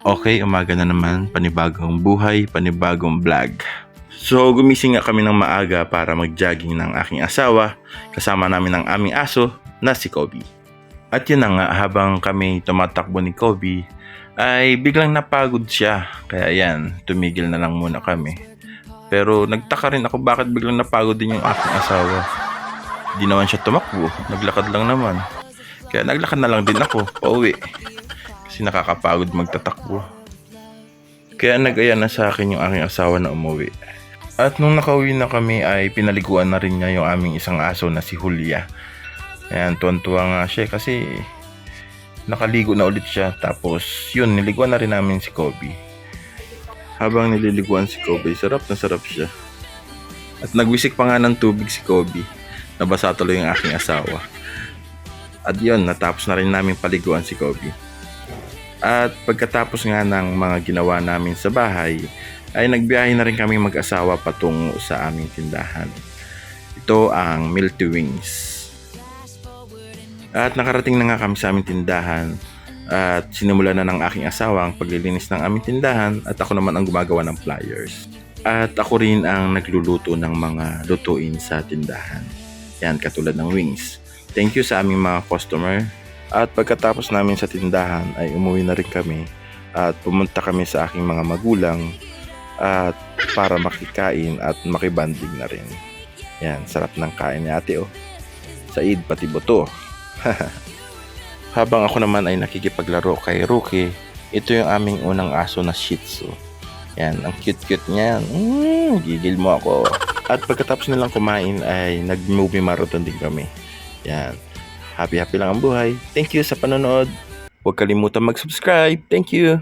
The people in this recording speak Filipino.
Okay, umaga na naman, panibagong buhay, panibagong vlog. So gumising nga kami ng maaga para mag-jogging ng aking asawa, kasama namin ang aming aso na si Kobe. At yun na nga, habang kami tumatakbo ni Kobe, ay biglang napagod siya. Kaya yan, tumigil na lang muna kami. Pero nagtaka rin ako bakit biglang napagod din yung aking asawa. Di naman siya tumakbo, naglakad lang naman. Kaya naglakad na lang din ako, pauwi. Kasi nakakapagod magtatakbo. Kaya nag-aya na sa akin yung aking asawa na umuwi. At nung nakauwi na kami ay pinaliguan na rin niya yung aming isang aso na si Julia. Ayan, tuwan-tuwa nga siya kasi nakaligo na ulit siya. Tapos yun, niliguan na rin namin si Kobe. Habang nililiguan si Kobe, sarap na sarap siya. At nagwisik pa nga ng tubig si Kobe. Nabasa tuloy yung aking asawa. At yun, natapos na rin namin paliguan si Kobe. At pagkatapos nga ng mga ginawa namin sa bahay, ay nagbiyahe na rin kami mag-asawa patungo sa aming tindahan. Ito ang Milty Wings. At nakarating na nga kami sa aming tindahan at sinimula na ng aking asawa ang paglilinis ng aming tindahan at ako naman ang gumagawa ng flyers. At ako rin ang nagluluto ng mga lutuin sa tindahan. Yan, katulad ng wings. Thank you sa aming mga customer. At pagkatapos namin sa tindahan ay umuwi na rin kami at pumunta kami sa aking mga magulang at para makikain at makibanding na rin. Yan, sarap ng kain ni ate oh. Said pati buto. Habang ako naman ay nakikipaglaro kay Rookie, ito yung aming unang aso na Shih Tzu. Yan, ang cute-cute niya. Gigil mo ako. At pagkatapos nilang kumain ay nag-movie marathon din kami. Yan. Happy lang ang buhay. Thank you sa panonood. Huwag kalimutan mag-subscribe. Thank you.